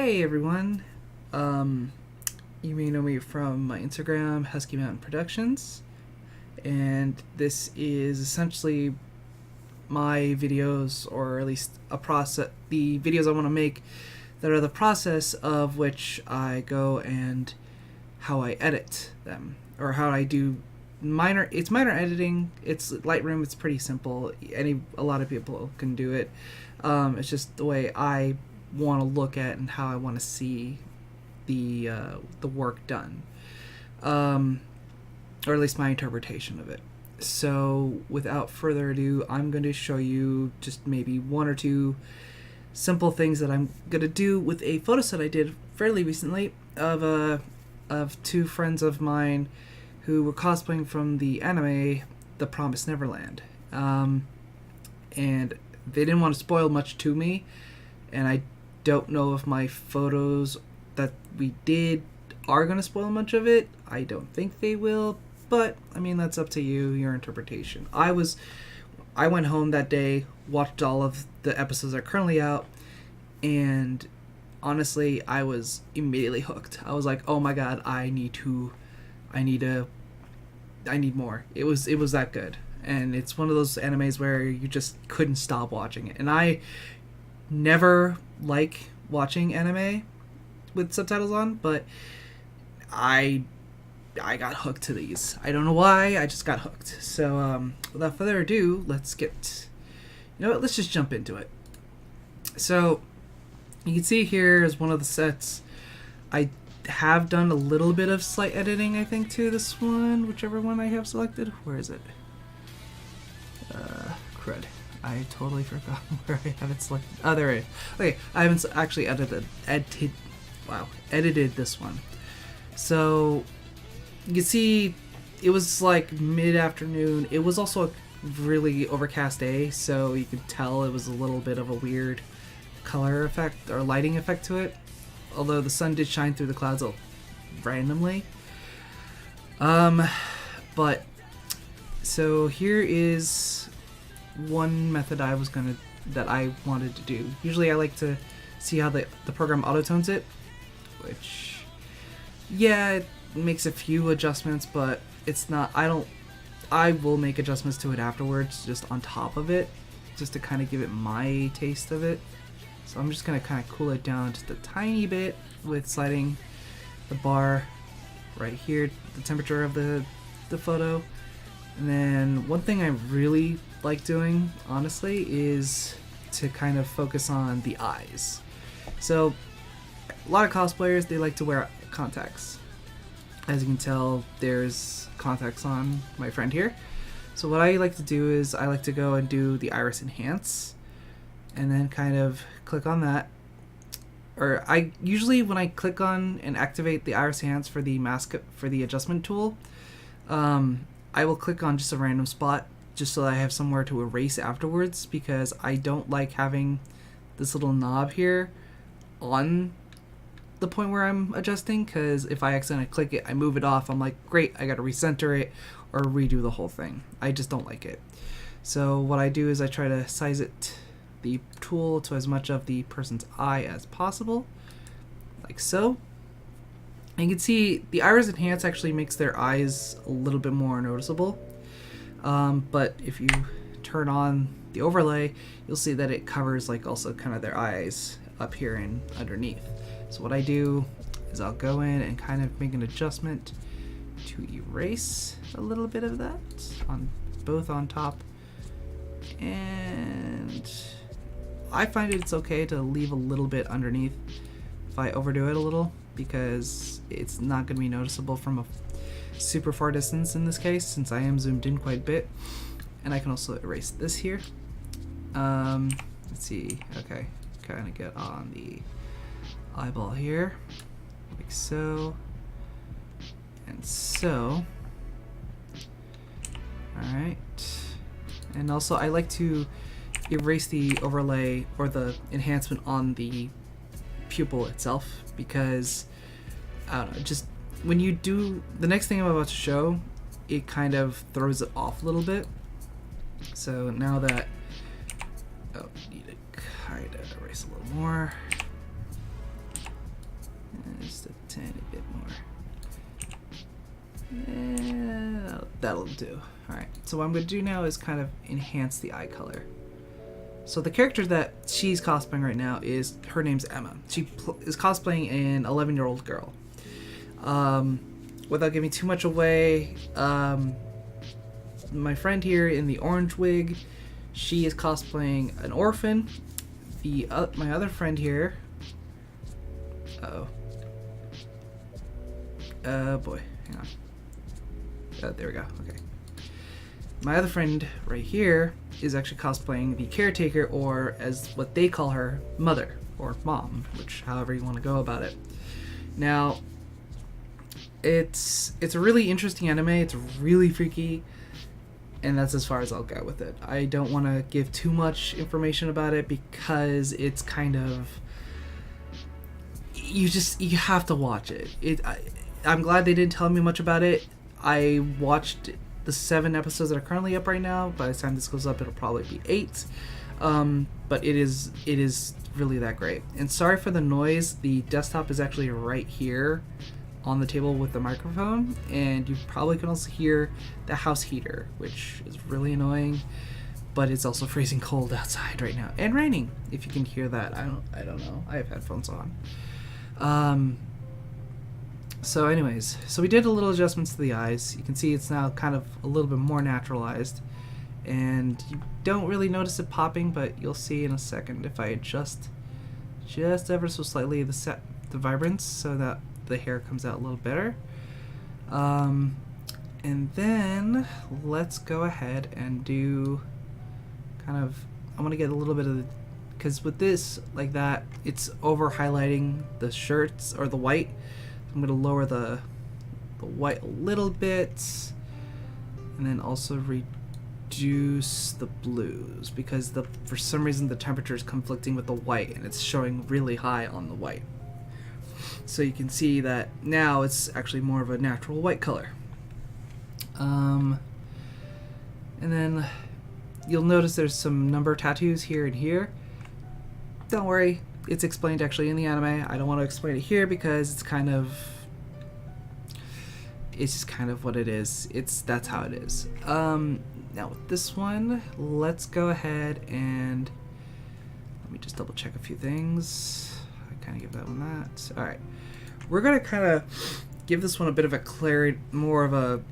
Hey everyone, you may know me from my Instagram, Husky Mountain Productions, and this is essentially my videos, or at least the videos I want to make that are the process of which I go and how I edit them, or how I do minor editing. It's Lightroom, it's pretty simple, a lot of people can do it. It's just the way I want to look at and how I want to see the work done, or at least my interpretation of it. So without further ado, I'm going to show you just maybe one or two simple things that I'm going to do with a photo set I did fairly recently of two friends of mine who were cosplaying from the anime The Promised Neverland, and they didn't want to spoil much to me, and I don't know if my photos that we did are going to spoil much of it. I don't think they will, but I mean, that's up to you, your interpretation. I went home that day, watched all of the episodes that are currently out, and honestly, I was immediately hooked. I was like, oh my god, I need more. It was that good. And it's one of those animes where you just couldn't stop watching it. And I never like watching anime with subtitles on, but I got hooked to these. I don't know why, I just got hooked. So without further ado, let's just jump into it. So you can see here is one of the sets. I have done a little bit of slight editing, I think, to this one, whichever one I have selected. Where is it? Crud. I totally forgot where I have it selected. Oh, there it is. Okay, I haven't actually edited this one. So you can see it was like mid-afternoon. It was also a really overcast day, so you could tell it was a little bit of a weird color effect or lighting effect to it, although the sun did shine through the clouds randomly. But so here is one method that I wanted to do. Usually I like to see how the program autotones it, which, yeah, it makes a few adjustments, but it's not, I will make adjustments to it afterwards, just on top of it, just to kind of give it my taste of it. So I'm just going to kind of cool it down just a tiny bit with sliding the bar right here, the temperature of the photo. And then one thing I really like doing, honestly, is to kind of focus on the eyes. So a lot of cosplayers, they like to wear contacts. As you can tell, there's contacts on my friend here. So what I like to do is I like to go and do the iris enhance, and then kind of click on that. Or I usually, when I click on and activate the iris enhance for the mask, for the adjustment tool, I will click on just a random spot just so that I have somewhere to erase afterwards, because I don't like having this little knob here on the point where I'm adjusting, because if I accidentally click it, I move it off, I'm like, great, I gotta recenter it or redo the whole thing. I just don't like it. So what I do is I try to size the tool to as much of the person's eye as possible, like so. And you can see the iris enhance actually makes their eyes a little bit more noticeable, but if you turn on the overlay, you'll see that it covers like also kind of their eyes up here and underneath. So what I do is I'll go in and kind of make an adjustment to erase a little bit of that on both on top, and I find it's okay to leave a little bit underneath if I overdo it a little, because it's not going to be noticeable from a super far distance in this case, since I am zoomed in quite a bit. And I can also erase this here. Let's see, okay, kind of get on the eyeball here, like so, and so. Alright, and also I like to erase the overlay or the enhancement on the pupil itself, because I don't know, just when you do the next thing I'm about to show, it kind of throws it off a little bit. So now that, oh, need to kind of erase a little more. Just a tiny bit more. That'll do. Alright, so what I'm going to do now is kind of enhance the eye color. So the character that she's cosplaying right now her name's Emma. She is cosplaying an 11-year-old girl. Without giving too much away, my friend here in the orange wig, she is cosplaying an orphan. My other friend here, boy, hang on. There we go. Okay. My other friend right here is actually cosplaying the caretaker, or as what they call her, mother or mom, which however you want to go about it. Now, it's a really interesting anime. It's really freaky, and that's as far as I'll go with it. I don't want to give too much information about it because it's kind of you have to watch it. I'm glad they didn't tell me much about it. I watched the 7 episodes that are currently up right now. By the time this goes up, it'll probably be 8. But it is really that great. And sorry for the noise. The desktop is actually right here on the table with the microphone, and you probably can also hear the house heater, which is really annoying. But it's also freezing cold outside right now, and raining. If you can hear that, I don't know. I have headphones on. So anyways, so we did a little adjustments to the eyes. You can see it's now kind of a little bit more naturalized, and you don't really notice it popping, but you'll see in a second if I adjust just ever so slightly the vibrance so that the hair comes out a little better. And then let's go ahead and do kind of, I want to get a little bit of the, because with this like that, it's over highlighting the shirts or the white. I'm going to lower the white a little bit, and then also reduce the blues because for some reason the temperature is conflicting with the white, and it's showing really high on the white. So you can see that now it's actually more of a natural white color. And then you'll notice there's some number tattoos here and here. Don't worry. It's explained actually in the anime. I don't want to explain it here because it's just kind of what it is. That's how it is. Now with this one, let's go ahead and let me just double check a few things. I kind of give that one that. All right, we're gonna kind of give this one a bit of a clarity, more of a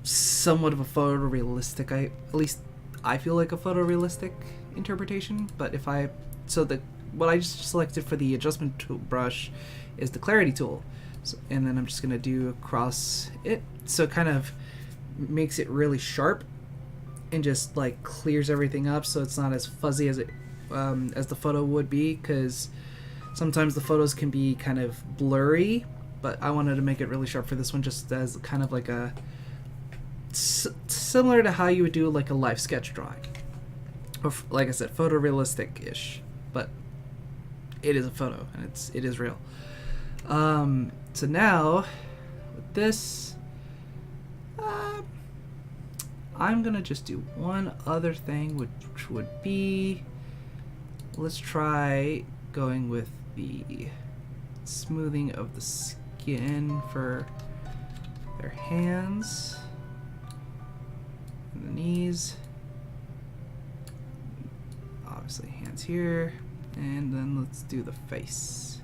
somewhat of a photorealistic. At least I feel like a photorealistic interpretation. But what I just selected for the adjustment tool brush is the clarity tool. So, and then I'm just going to do across it. So it kind of makes it really sharp and just like clears everything up so it's not as fuzzy as the photo would be, because sometimes the photos can be kind of blurry, but I wanted to make it really sharp for this one, just as kind of like a similar to how you would do like a live sketch drawing. Or, like I said, photorealistic-ish, but it is a photo and it is real. So now with this, I'm gonna just do one other thing, which would be, let's try going with the smoothing of the skin for their hands and the knees. Obviously hands here, and then let's do the face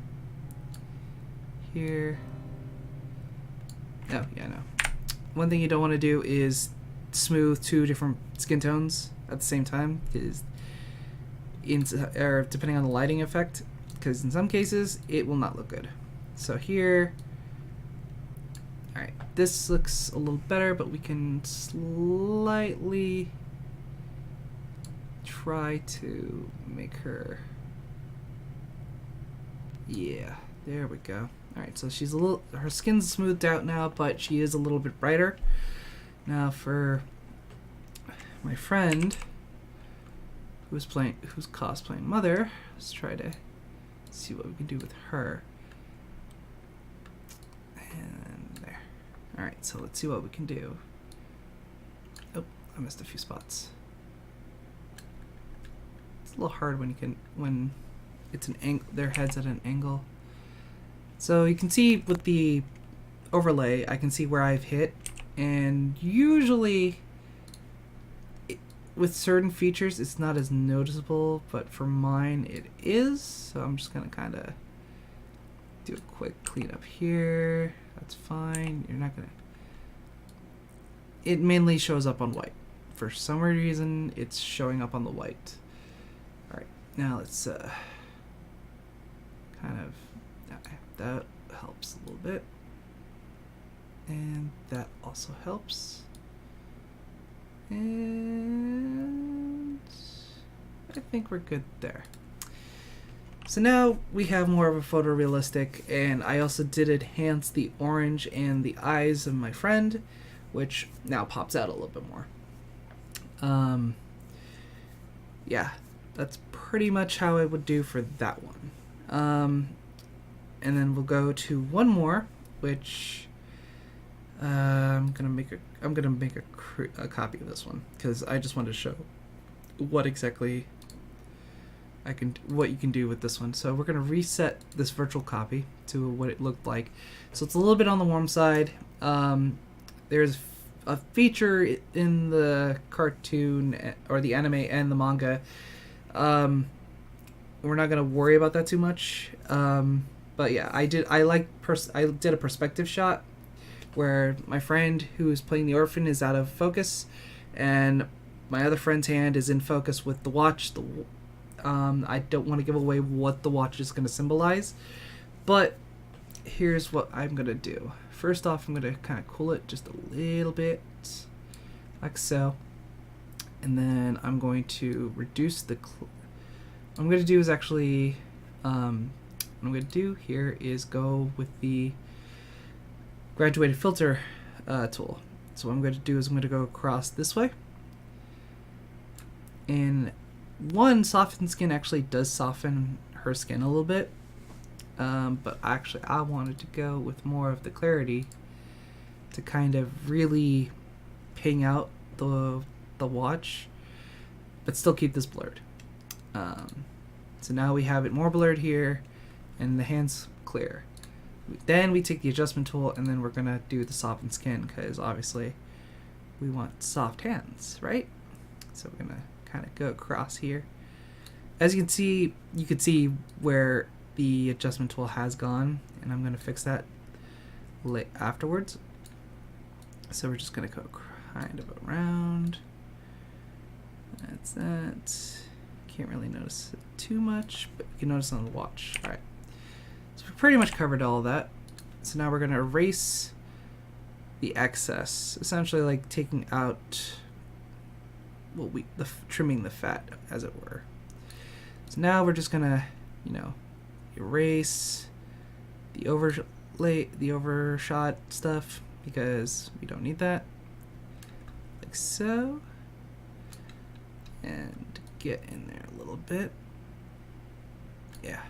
here. Oh yeah, no. One thing you don't want to do is smooth 2 different skin tones at the same time, or depending on the lighting effect, because in some cases it will not look good. So here, all right, this looks a little better, but we can slightly try to make her, yeah, there we go. All right, so she's her skin's smoothed out now, but she is a little bit brighter. Now for my friend who's cosplaying Mother, let's try to see what we can do with her. And there. All right, so let's see what we can do. Oh, I missed a few spots. It's a little hard when it's an angle. Their head's at an angle. So you can see with the overlay, I can see where I've hit, and usually with certain features it's not as noticeable, but for mine it is. So I'm just gonna kind of do a quick cleanup here. That's fine. You're not gonna... It mainly shows up on white. For some reason, it's showing up on the white. Alright, now let's kind of... That helps a little bit. And that also helps. And I think we're good there. So now we have more of a photorealistic, and I also did enhance the orange and the eyes of my friend, which now pops out a little bit more. Yeah, that's pretty much how I would do for that one. And then we'll go to one more, which I'm gonna make a copy of this one because I just wanted to show what exactly what you can do with this one. So we're gonna reset this virtual copy to what it looked like. So it's a little bit on the warm side. There's a feature in the cartoon or the anime and the manga. We're not gonna worry about that too much. But yeah, I did a perspective shot where my friend who is playing the orphan is out of focus, and my other friend's hand is in focus with the watch. I don't want to give away what the watch is going to symbolize, but here's what I'm going to do. First off, I'm going to kind of cool it just a little bit, like so, and then I'm going to reduce the... what I'm going to do is actually... what I'm going to do here is go with the graduated filter tool. So what I'm going to do is I'm going to go across this way. And one, soften skin actually does soften her skin a little bit. But actually I wanted to go with more of the clarity to kind of really ping out the watch, but still keep this blurred. So now we have it more blurred here, and the hand's clear. Then we take the adjustment tool, and then we're gonna do the soften skin, because obviously we want soft hands, right? So we're gonna kind of go across here. As you can see where the adjustment tool has gone, and I'm gonna fix that afterwards. So we're just gonna go kind of around. That's that. Can't really notice it too much, but you can notice on the watch. All right. So we pretty much covered all of that. So now we're going to erase the excess, essentially like taking out trimming the fat, as it were. So now we're just going to, erase the overshot stuff because we don't need that. Like so. And get in there a little bit. Yeah.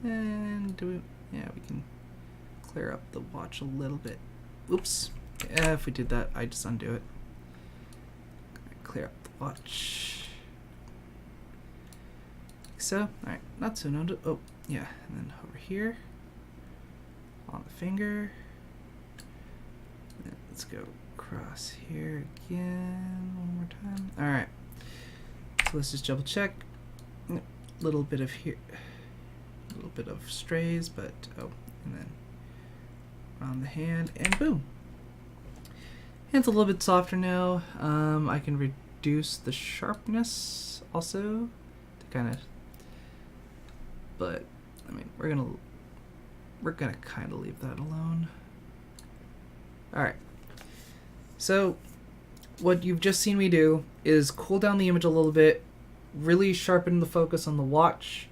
And we can clear up the watch a little bit. Oops. Yeah, if we did that, I just undo it. Clear up the watch. Like so. Alright, not so noted. Oh, yeah. And then over here on the finger. And let's go across here again one more time. Alright. So let's just double check. Little bit of here. A little bit of strays, but and then around the hand, and boom. Hand's a little bit softer now. I can reduce the sharpness also to kind of, but I mean we're gonna kind of leave that alone. All right. So what you've just seen me do is cool down the image a little bit, really sharpen the focus on the watch,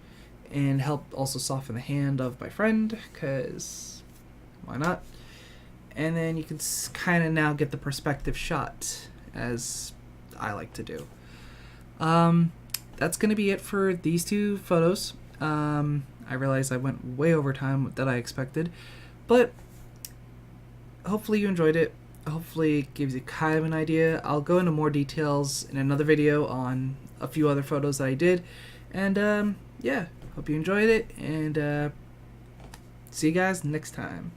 and help also soften the hand of my friend, because why not? And then you can kind of now get the perspective shot, as I like to do. That's going to be it for these two photos. I realize I went way over time than I expected, but hopefully you enjoyed it. Hopefully it gives you kind of an idea. I'll go into more details in another video on a few other photos that I did. And yeah, hope you enjoyed it. And See you guys next time.